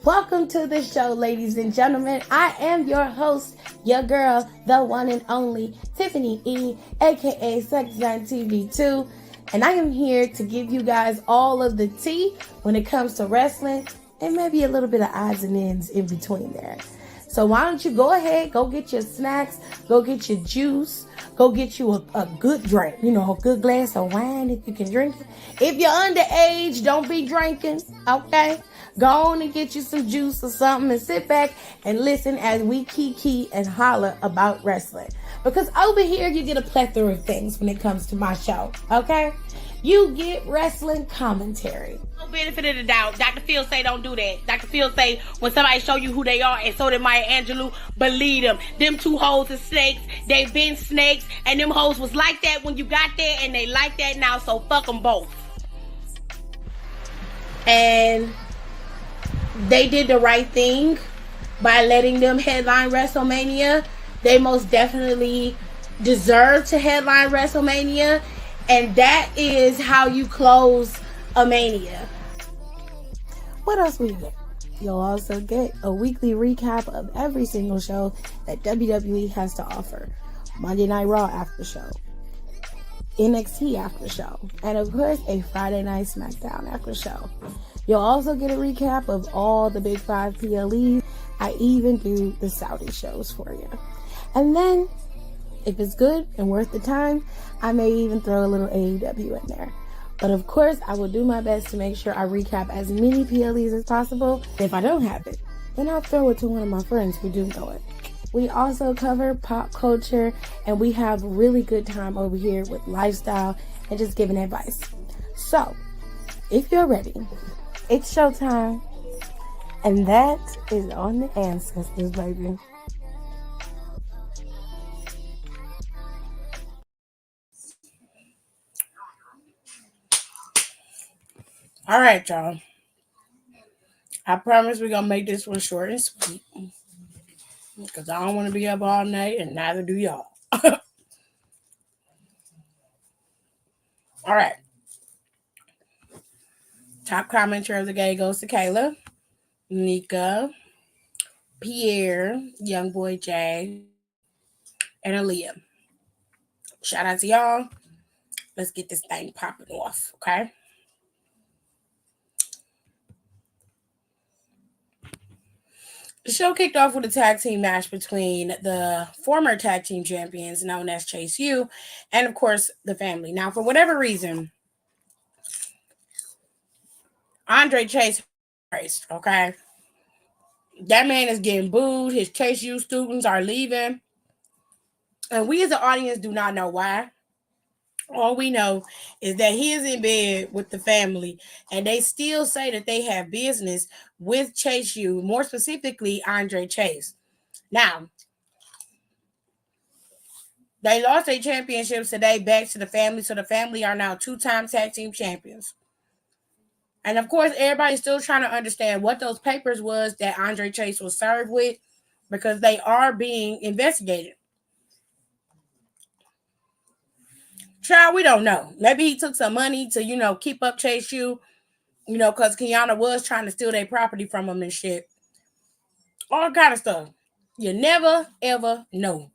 Welcome to the show, ladies and gentlemen. I am your host, your girl, the one and only Tiffany E, aka Sexline TV2, and I am here to give you guys all of the tea when it comes to wrestling and maybe a little bit of odds and ends in between there. So why don't you go ahead, go get your snacks, go get your juice, go get you a good drink, a good glass of wine if you can drink it. If you're underage, don't be drinking, okay? Go on and get you some juice or something and sit back and listen as we kiki and holler about wrestling. Because over here, you get a plethora of things when it comes to my show, okay? You get wrestling commentary. No benefit of the doubt. Dr. Phil say don't do that. Dr. Phil say when somebody show you who they are, and so did Maya Angelou, believe them. Them two hoes are snakes. They been snakes, and them hoes was like that when you got there, and they like that now, so fuck them both. And they did the right thing by letting them headline WrestleMania. They most definitely deserve to headline WrestleMania. And that is how you close a mania. What else we get? You'll also get a weekly recap of every single show that WWE has to offer. Monday Night Raw after show, NXT after show, and of course a Friday Night SmackDown after show. You'll also get a recap of all the Big 5 PLEs. I even do the Saudi shows for you. And then, if it's good and worth the time, I may even throw a little AEW in there. But of course, I will do my best to make sure I recap as many PLEs as possible. If I don't have it, then I'll throw it to one of my friends who do know it. We also cover pop culture, and we have really good time over here with lifestyle and just giving advice. So, if you're ready, it's showtime. And that is on the ancestors, baby. All right, y'all. I promise we're going to make this one short and sweet. Because I don't want to be up all night, and neither do y'all. All right. Top commenter of the day goes to Kayla, Nika, Pierre, Young Boy Jay, and Aaliyah. Shout out to y'all. Let's get this thing popping off, okay? The show kicked off with a tag team match between the former tag team champions known as Chase U and, of course, the family. Now, for whatever reason, Andre Chase, okay? That man is getting booed. His Chase U students are leaving. And we as an audience do not know why. All we know is that he is in bed with the family, and they still say that they have business with Chase U, more specifically Andre Chase. Now, they lost their championships today back to the family, so the family are now two-time tag team champions. And of course, everybody's still trying to understand what those papers was that Andre Chase was served with, because they are being investigated. Child, we don't know. Maybe he took some money to, keep up Chase U, because Kiana was trying to steal their property from him and shit. All kind of stuff. You never, ever know.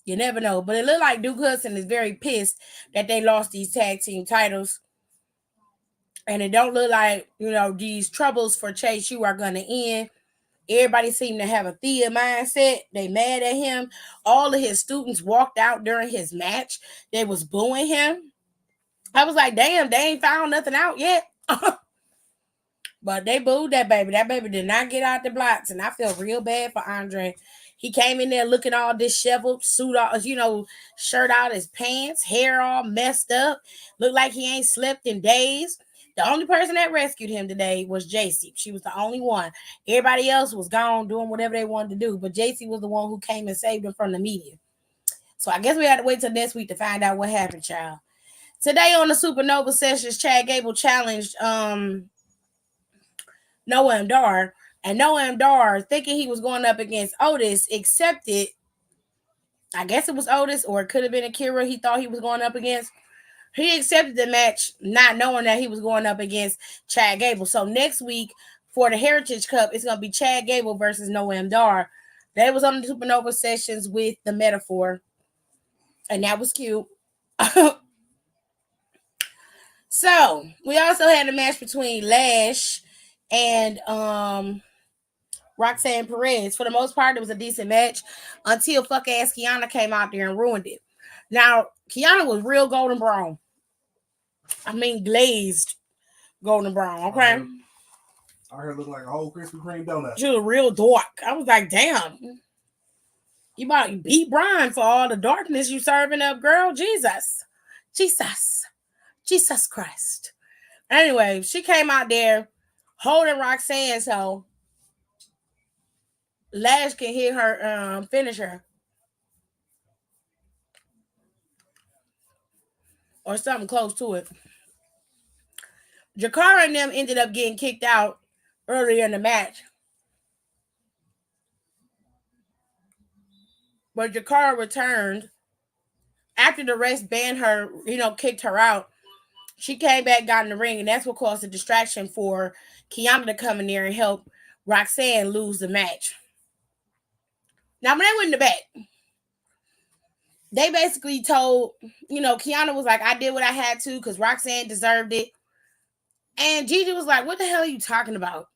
You never know. But it looked like Duke Hudson is very pissed that they lost these tag team titles. And it don't look like, these troubles for Chase U are going to end. Everybody seemed to have a Thea mindset. They mad at him. All of his students walked out during his match. They was booing him. I was like, damn, they ain't found nothing out yet. But they booed that baby. That baby did not get out the blocks. And I feel real bad for Andre. He came in there looking all disheveled, suit all, shirt out his pants, hair all messed up. Looked like he ain't slept in days. The only person that rescued him today was JC. She was the only one. Everybody else was gone doing whatever they wanted to do. But JC was the one who came and saved him from the media. So I guess we had to wait till next week to find out what happened, child. Today on the Supernova Sessions, Chad Gable challenged Noam Dar. And Noam Dar, thinking he was going up against Otis, accepted, I guess it was Otis, or it could have been Akira he thought he was going up against. He accepted the match, not knowing that he was going up against Chad Gable. So next week, for the Heritage Cup, it's gonna be Chad Gable versus Noam Dar. They was on the Supernova sessions with the Metaphor, and that was cute. So we also had a match between Lash and Roxanne Perez. For the most part, it was a decent match until fuck ass Kiana came out there and ruined it. Now, Kiana was real golden brown. I mean, glazed golden brown, okay? I heard it looked like a whole Krispy Kreme donut. She was real dark. I was like, damn. You about to beat Brian for all the darkness you serving up, girl. Jesus. Jesus Christ. Anyway, she came out there holding Roxanne so Lash can hit her, finish her. Or something close to it. Jakara and them ended up getting kicked out earlier in the match. But Jakara returned after the rest banned her, kicked her out. She came back, got in the ring, and that's what caused a distraction for Kiana to come in there and help Roxanne lose the match. Now, when they went in the back, they basically told, Kiana was like, I did what I had to because Roxanne deserved it. And Gigi was like, what the hell are you talking about?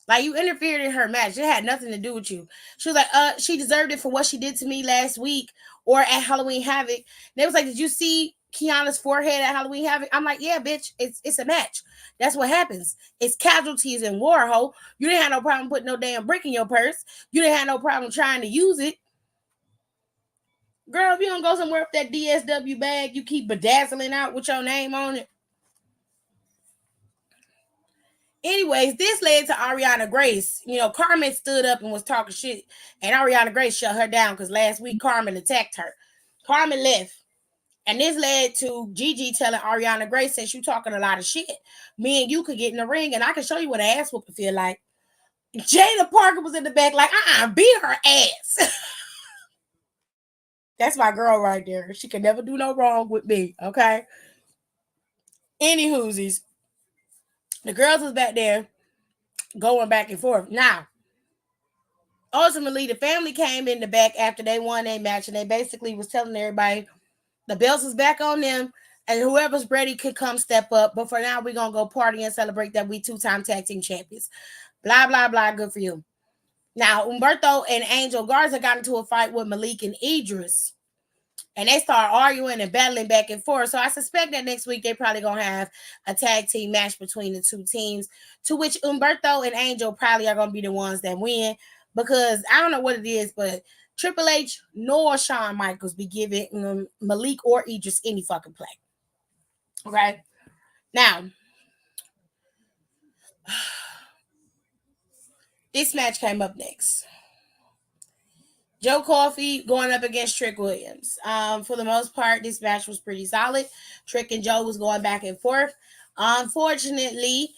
Like, you interfered in her match. It had nothing to do with you. She was like, she deserved it for what she did to me last week or at Halloween Havoc. And they was like, did you see Kiana's forehead at Halloween Havoc? I'm like, yeah, bitch, it's a match. That's what happens. It's casualties in war, ho. You didn't have no problem putting no damn brick in your purse. You didn't have no problem trying to use it. Girl, if you don't go somewhere with that DSW bag, you keep bedazzling out with your name on it. Anyways, this led to Ariana Grace. Carmen stood up and was talking shit, and Ariana Grace shut her down because last week Carmen attacked her. Carmen left, and this led to Gigi telling Ariana Grace, since you talking a lot of shit, me and you could get in the ring, and I can show you what an ass whooping feel like. Jada Parker was in the back like, beat her ass. That's my girl right there. She can never do no wrong with me, okay? Any whoosies. The girls was back there going back and forth. Now, ultimately, the family came in the back after they won their match, and they basically was telling everybody the belts was back on them, and whoever's ready could come step up. But for now, we're going to go party and celebrate that we 2-time tag team champions. Blah, blah, blah. Good for you. Now, Humberto and Angel Garza got into a fight with Malik and Idris. And they start arguing and battling back and forth. So I suspect that next week they're probably going to have a tag team match between the two teams, to which Humberto and Angel probably are going to be the ones that win, because I don't know what it is, but Triple H nor Shawn Michaels be giving Malik or Idris any fucking play. Okay? Now, this match came up next. Joe Coffey going up against Trick Williams. For the most part, this match was pretty solid. Trick and Joe was going back and forth. Unfortunately,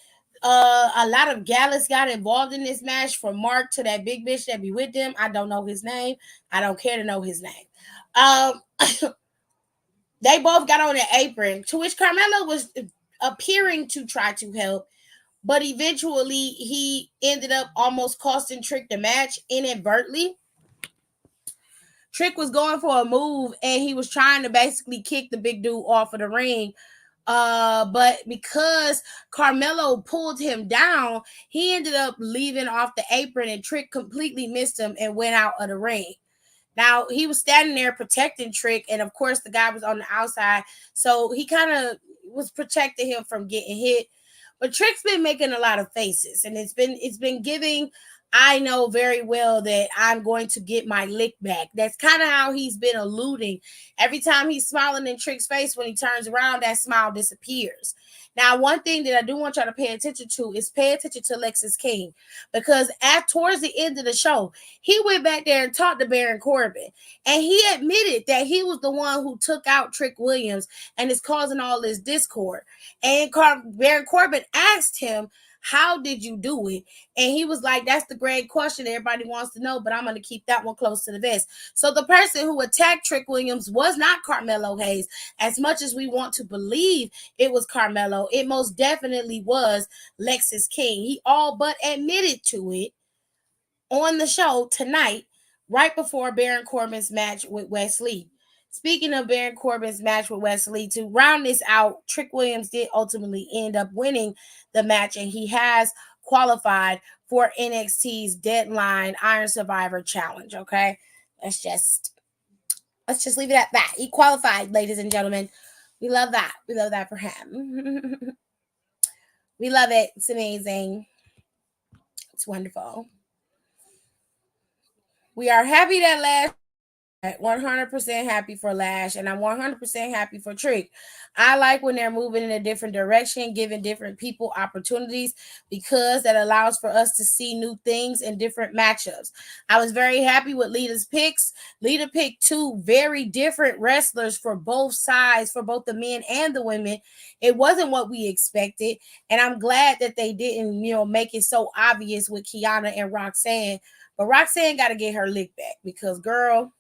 a lot of Gallus got involved in this match, from Mark to that big bitch that be with them. I don't know his name. I don't care to know his name. They both got on an apron, to which Carmelo was appearing to try to help, but eventually he ended up almost costing Trick the match inadvertently. Trick was going for a move, and he was trying to basically kick the big dude off of the ring. But because Carmelo pulled him down, he ended up leaving off the apron, and Trick completely missed him and went out of the ring. Now, he was standing there protecting Trick, and of course the guy was on the outside, so he kind of was protecting him from getting hit. But Trick's been making a lot of faces, and it's been giving, I know very well that I'm going to get my lick back. That's kind of how he's been alluding. Every time he's smiling in Trick's face, when he turns around, that smile disappears. Now, one thing that I do want y'all to pay attention to is pay attention to Lexis King, because towards the end of the show, he went back there and talked to Baron Corbin, and he admitted that he was the one who took out Trick Williams and is causing all this discord. And Baron Corbin asked him, how did you do it? And he was like, that's the great question everybody wants to know, but I'm going to keep that one close to the vest. So the person who attacked Trick Williams was not Carmelo Hayes. As much as we want to believe it was Carmelo, it most definitely was Lexis King. He all but admitted to it on the show tonight, right before Baron Corbin's match with Wesley. Speaking of Baron Corbin's match with Wesley, to round this out, Trick Williams did ultimately end up winning the match, and he has qualified for NXT's Deadline Iron Survivor Challenge. Okay, let's just leave it at that. He qualified, ladies and gentlemen. We love that. We love that for him. We love it. It's amazing. It's wonderful. We are happy that last 100% happy for Lash, and I'm 100% happy for Trick. I like when they're moving in a different direction, giving different people opportunities, because that allows for us to see new things in different matchups. I was very happy with Lita's picks. Lita picked two very different wrestlers for both sides, for both the men and the women. It wasn't what we expected, and I'm glad that they didn't, make it so obvious with Kiana and Roxanne. But Roxanne got to get her lick back, because girl,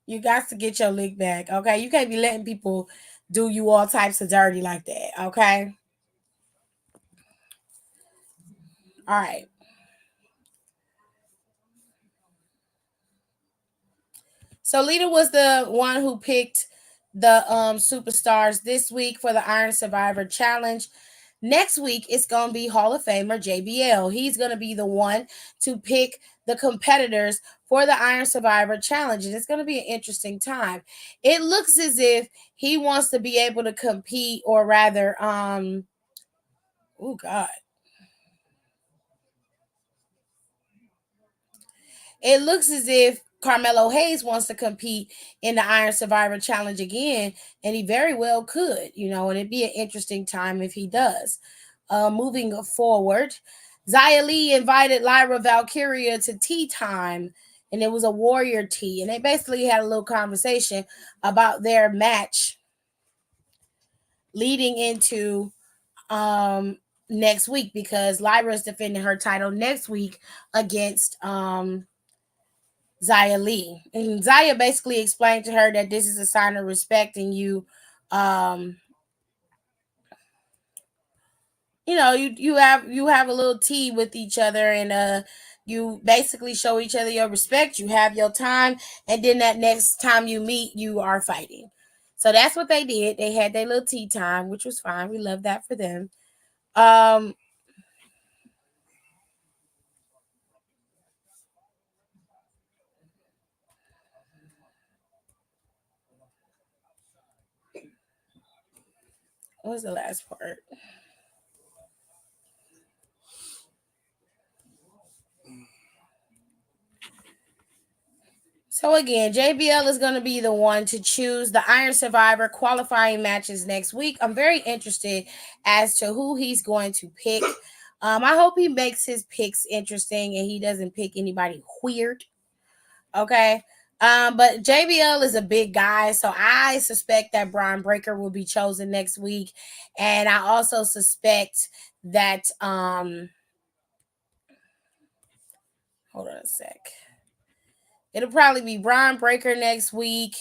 you got to get your lick back. Okay, you can't be letting people do you all types of dirty like that. Okay, all right. So Lita was the one who picked the superstars this week for the Iron Survivor Challenge. Next week, it's going to be Hall of Famer JBL. He's going to be the one to pick the competitors for the Iron Survivor Challenge. And it's going to be an interesting time. It looks as if he wants to be able to compete, or rather, oh God. It looks as if Carmelo Hayes wants to compete in the Iron Survivor Challenge again, and he very well could, and it'd be an interesting time if he does. Moving forward, Xia Li invited Lyra Valkyria to tea time, and it was a warrior tea, and they basically had a little conversation about their match leading into next week, because Lyra is defending her title next week against Xia Li. And Xia basically explained to her that this is a sign of respect, and you have a little tea with each other, and you basically show each other your respect. You have your time, and then that next time you meet, you are fighting. So that's what they did. They had their little tea time, which was fine. We love that for them. What was the last part? So again, JBL is going to be the one to choose the Iron Survivor qualifying matches next week. I'm very interested as to who he's going to pick. I hope he makes his picks interesting and he doesn't pick anybody weird. Okay. But JBL is a big guy, so I suspect that Braun Breaker will be chosen next week. And I also suspect that hold on a sec. It'll probably be Braun Breaker next week.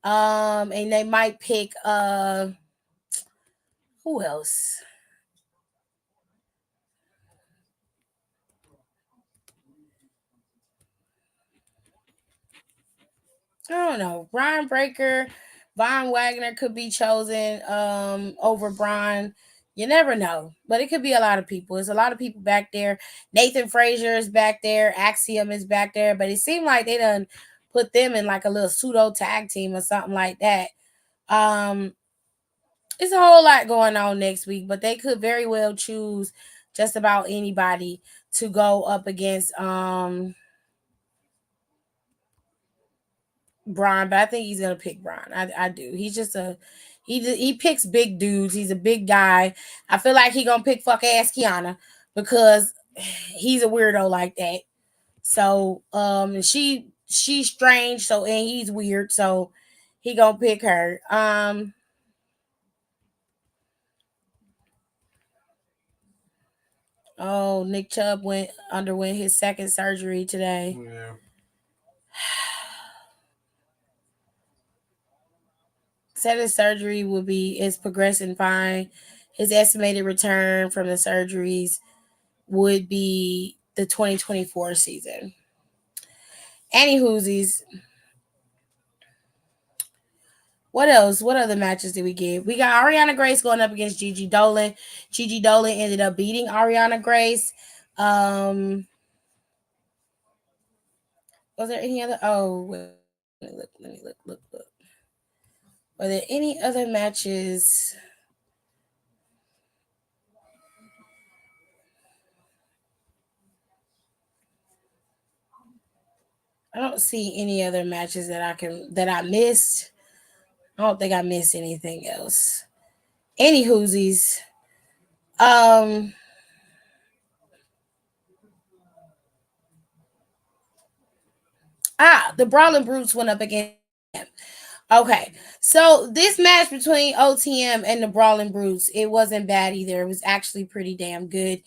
And they might pick who else? I don't know. Braun Breaker, Von Wagner could be chosen over Braun. You never know. But it could be a lot of people. There's a lot of people back there. Nathan Frazier is back there. Axiom is back there. But it seemed like they done put them in like a little pseudo tag team or something like that. It's a whole lot going on next week, but they could very well choose just about anybody to go up against Braun, but I think he's gonna pick Braun. I do. He's just he picks big dudes. He's a big guy. I feel like he gonna pick fuck ass Kiana because he's a weirdo like that. So she's strange. So, and he's weird. So he gonna pick her. Oh, Nick Chubb underwent his second surgery today. Yeah. said his surgery will be is progressing fine. His estimated return from the surgeries would be the 2024 season. Any whoosies. What else? What other matches did we get? We got Ariana Grace going up against Gigi Dolan. Gigi Dolan ended up beating Ariana Grace. Was there any other? Oh, wait, let me look. Were there any other matches? I don't see any other matches that I missed. I don't think I missed anything else. Any whoosies. Um the Brawling Brutes went up against OTM. Okay. So this match between OTM and the Brawling Brutes, it wasn't bad either. It was actually pretty damn good.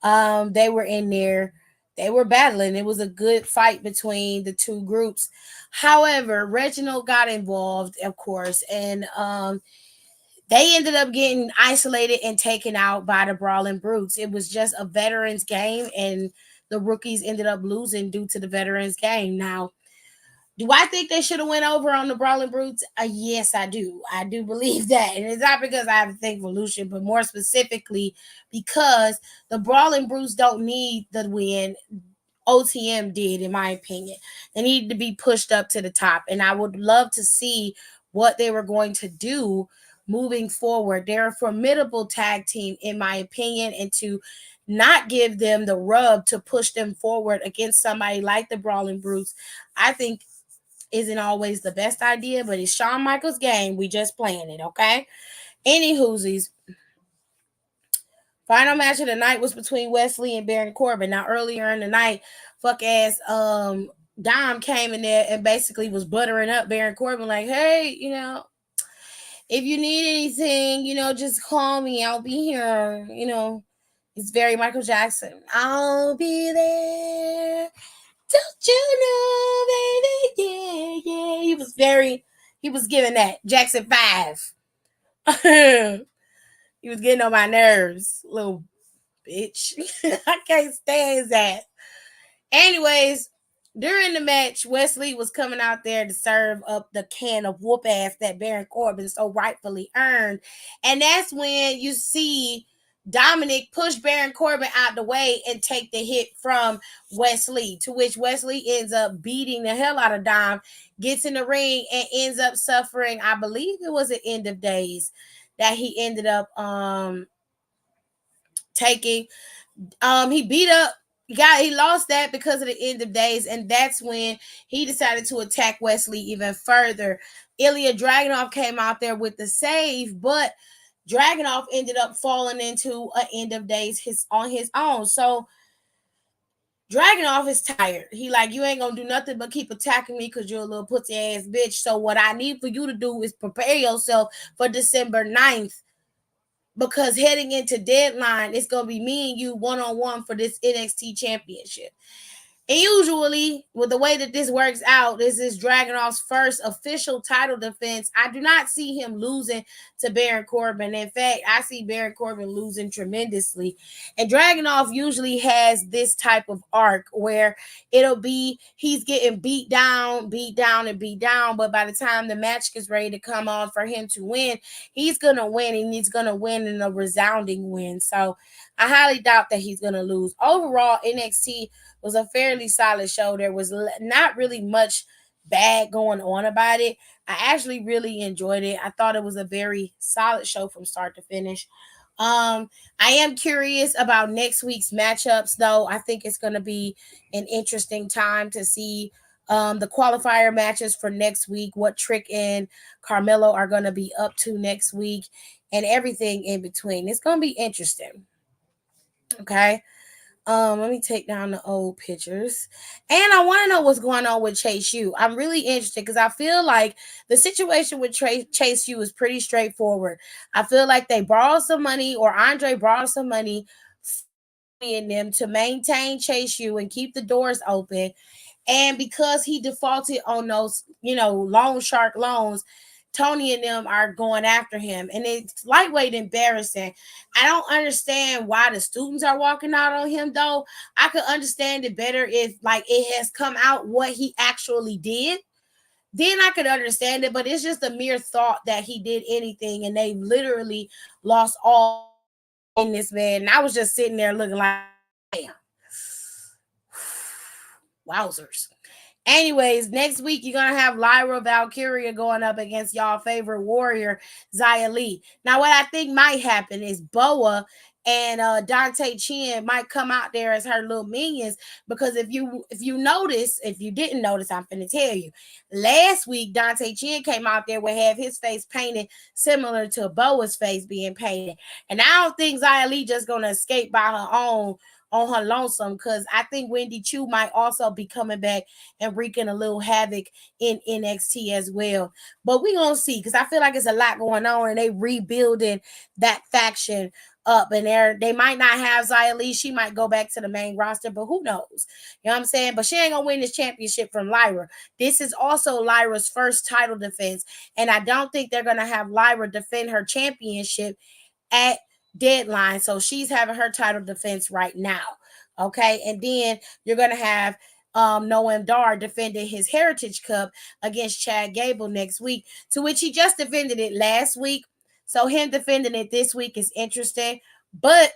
They were in there. They were battling. It was a good fight between the two groups. However, Reginald got involved, of course, and they ended up getting isolated and taken out by the Brawling Brutes. It was just a veterans game, and the rookies ended up losing due to the veterans game. Now, do I think they should have went over on the Brawling Brutes? Yes, I do. I do believe that, and it's not because I have a thing for Lucian, but more specifically because the Brawling Brutes don't need the win. OTM did, in my opinion. They needed to be pushed up to the top, and I would love to see what they were going to do moving forward. They're a formidable tag team, in my opinion, and to not give them the rub to push them forward against somebody like the Brawling Brutes, I think isn't always the best idea, but it's Shawn Michaels' game. We just playing it, okay? Any whoosies. Final match of the night was between Wesley and Baron Corbin. Now, earlier in the night, fuck ass Dom came in there and basically was buttering up Baron Corbin, like, hey, if you need anything, just call me. I'll be here. It's very Michael Jackson. I'll be there. Don't you know, baby? Yeah, yeah. He was giving that Jackson 5. He was getting on my nerves, little bitch. I can't stand his ass. Anyways, during the match, Wesley was coming out there to serve up the can of whoop ass that Baron Corbin so rightfully earned. And that's when you see Dominic push Baron Corbin out the way and take the hit from Wesley, to which Wesley ends up beating the hell out of Dom, gets in the ring, and ends up suffering, I believe it was the end of days that he ended up taking. He beat up he lost that because of the end of days, and that's when he decided to attack Wesley even further. Ilya Dragunov came out there with the save, but Dragunov ended up falling into an end of days on his own. So Dragunov is tired. He like, you ain't gonna do nothing but keep attacking me because you're a little pussy ass bitch. So what I need for you to do is prepare yourself for December 9th, because heading into deadline, it's going to be me and you one-on-one for this NXT championship. And usually, with the way that this works out, this is Dragunov's first official title defense. I do not see him losing to Baron Corbin. In fact, I see Baron Corbin losing tremendously. And Dragunov usually has this type of arc where it'll be he's getting beat down, and beat down. But by the time the match gets ready to come on for him to win, he's going to win, and he's going to win in a resounding win. So I highly doubt that he's going to lose. Overall, NXT was a fairly solid show. There was not really much bad going on about it. I actually really enjoyed it. I thought it was a very solid show from start to finish. I am curious about next week's matchups, though. I think it's going to be an interesting time to see the qualifier matches for next week, what Trick and Carmelo are going to be up to next week, and everything in between. It's going to be interesting. Okay. Let me take down the old pictures. And I want to know what's going on with Chase U. I'm really interested because I feel like the situation with Chase U is pretty straightforward. I feel like they borrowed some money, or Andre borrowed some money in them to maintain Chase U and keep the doors open. And because he defaulted on those, loan shark loans, Tony and them are going after him, and it's lightweight embarrassing. I don't understand why the students are walking out on him, though. I could understand it better if like it has come out what he actually did. Then I could understand it, but it's just a mere thought that he did anything, and they literally lost all in this man. And I was just sitting there looking like, damn, wowzers. Anyways, next week you're gonna have Lyra Valkyria going up against y'all favorite warrior, Xia Li. Now, what I think might happen is Boa and Dante Chen might come out there as her little minions, because if you notice, if you didn't notice, I'm finna tell you. Last week, Dante Chen came out there with have his face painted similar to Boa's face being painted, and I don't think Xia Li just gonna escape by her own on her lonesome, because I think Wendy Chu might also be coming back and wreaking a little havoc in NXT as well. But we gonna see, because I feel like it's a lot going on, and they rebuilding that faction up, and they might not have Xia Li. She might go back to the main roster, but who knows? You know what I'm saying? But she ain't gonna win this championship from Lyra. This is also Lyra's first title defense, and I don't think they're gonna have Lyra defend her championship at Deadline. So she's having her title defense right now. Okay. And then you're going to have Noam Dar defending his Heritage Cup against Chad Gable next week, to which he just defended it last week. So him defending it this week is interesting. But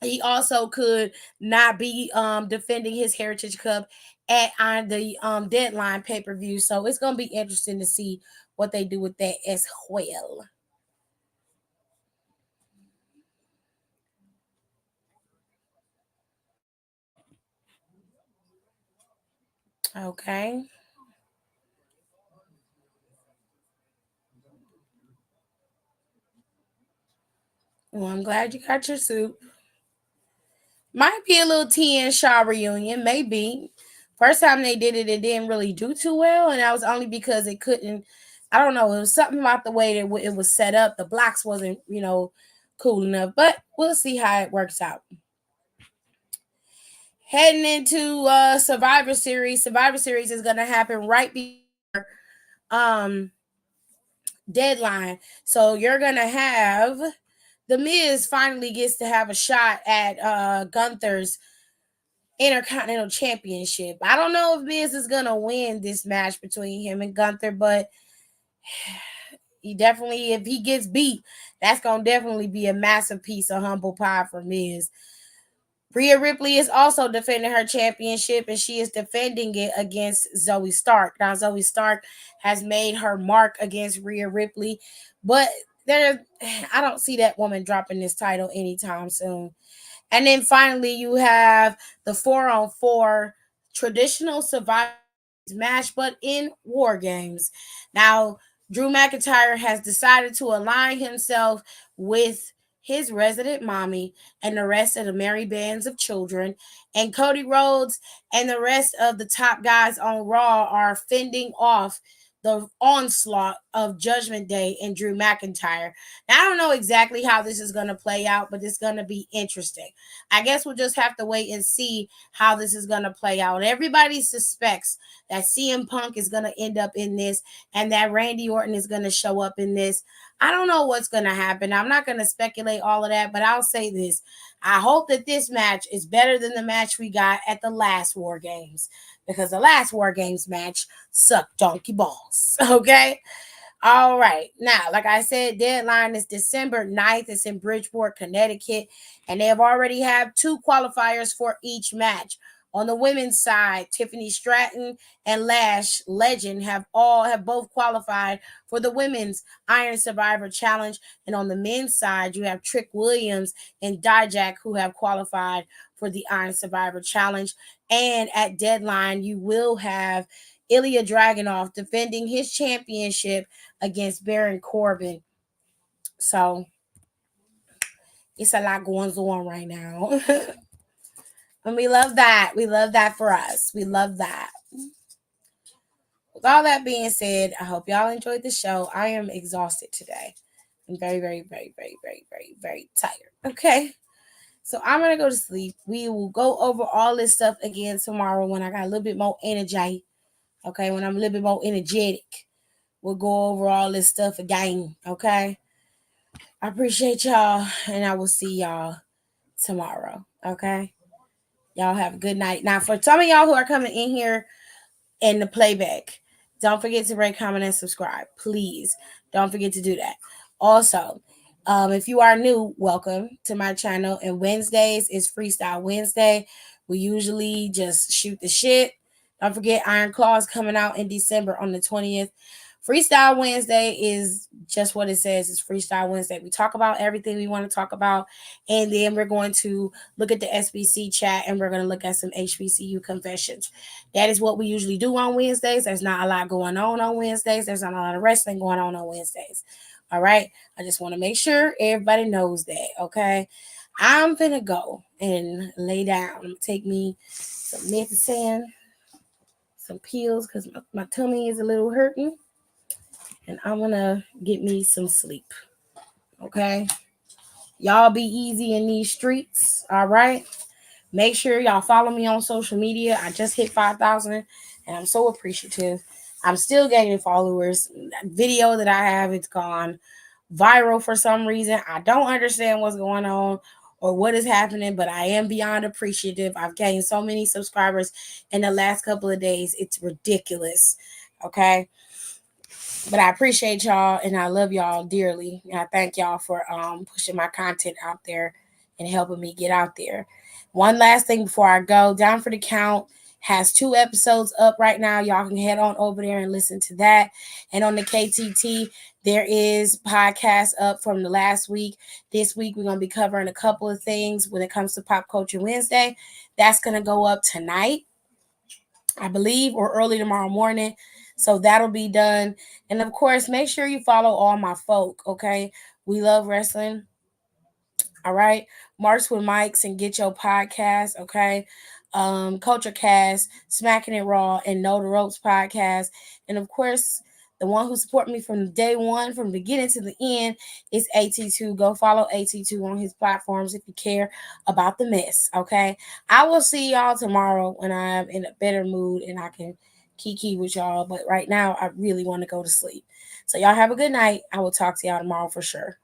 he also could not be defending his Heritage Cup on the Deadline pay-per-view. So it's going to be interesting to see what they do with that as well. Okay. Well, I'm glad you got your soup. Might be a little T and Shaw reunion, maybe. First time they did it, it didn't really do too well, and that was only because it couldn't. I don't know. It was something about the way that it was set up. The blocks wasn't, cool enough. But we'll see how it works out. Heading into Survivor Series. Survivor Series is gonna happen right before Deadline. So you're gonna have The Miz finally gets to have a shot at Gunther's Intercontinental Championship. I don't know if Miz is gonna win this match between him and Gunther, but he definitely, if he gets beat, that's gonna definitely be a massive piece of humble pie for Miz. Rhea Ripley is also defending her championship, and she is defending it against Zoe Stark. Now, Zoe Stark has made her mark against Rhea Ripley, but I don't see that woman dropping this title anytime soon. And then finally, you have the 4-on-4 traditional Survivor match, but in War Games. Now, Drew McIntyre has decided to align himself with his resident mommy and the rest of the merry bands of children. And Cody Rhodes and the rest of the top guys on Raw are fending off the onslaught of Judgment Day and Drew McIntyre. Now, I don't know exactly how this is going to play out, but it's going to be interesting. I guess we'll just have to wait and see how this is going to play out. Everybody suspects that CM Punk is going to end up in this and that Randy Orton is going to show up in this. I don't know what's going to happen. I'm not going to speculate all of that, but I'll say this. I hope that this match is better than the match we got at the last War Games, because the last War Games match sucked donkey balls. Okay? All right. Now, like I said, deadline is December 9th. It's in Bridgeport, Connecticut, and they have already have 2 qualifiers for each match. On the women's side, Tiffany Stratton and Lash Legend have both qualified for the women's Iron Survivor Challenge. And on the men's side, you have Trick Williams and Dijak, who have qualified for the Iron Survivor Challenge. And at deadline, you will have Ilya Dragunov defending his championship against Baron Corbin. So it's a lot going on right now. And we love that. We love that for us. We love that. With all that being said, I hope y'all enjoyed the show. I am exhausted today. I'm very, very, very, very, very, very, very tired. Okay. So I'm going to go to sleep. We will go over all this stuff again tomorrow when I got a little bit more energy. Okay. When I'm a little bit more energetic. we'll go over all this stuff again. Okay. I appreciate y'all, and I will see y'all tomorrow. Okay. Y'all have a good night. Now, for some of y'all who are coming in here in the playback, don't forget to rate, comment, and subscribe. Please don't forget to do that. Also, if you are new, welcome to my channel. And Wednesdays is Freestyle Wednesday. We usually just shoot the shit. Don't forget Iron Claws coming out in December on the 20th. Freestyle Wednesday is just what it says. It's Freestyle Wednesday. We talk about everything we want to talk about. And then we're going to look at the SBC chat and we're going to look at some HBCU confessions. That is what we usually do on Wednesdays. There's not a lot going on Wednesdays. There's not a lot of wrestling going on Wednesdays. All right. I just want to make sure everybody knows that. Okay. I'm going to go and lay down. Take me some medicine, some pills because my tummy is a little hurting. And I'm going to get me some sleep. Okay. Y'all be easy in these streets. All right. Make sure y'all follow me on social media. I just hit 5,000 and I'm so appreciative. I'm still gaining followers. That video that I have, it's gone viral for some reason. I don't understand what's going on or what is happening, but I am beyond appreciative. I've gained so many subscribers in the last couple of days. It's ridiculous. Okay. But I appreciate y'all and I love y'all dearly. And I thank y'all for pushing my content out there and helping me get out there. One last thing before I go, Down for the Count has 2 episodes up right now. Y'all can head on over there and listen to that. And on the KTT, there is podcast up from the last week. This week, we're going to be covering a couple of things when it comes to Pop Culture Wednesday. That's going to go up tonight, I believe, or early tomorrow morning. So that'll be done. And of course, make sure you follow all my folk, okay? We love wrestling. All right. March with Mics and Get Your Podcast, okay? Culture Cast, Smacking It Raw, and Know the Ropes podcast. And of course, the one who supported me from day one, from the beginning to the end, is AT2. Go follow AT2 on his platforms if you care about the mess, okay? I will see y'all tomorrow when I'm in a better mood and I can kiki with y'all. But right now, I really want to go to sleep. So y'all have a good night. I will talk to y'all tomorrow for sure.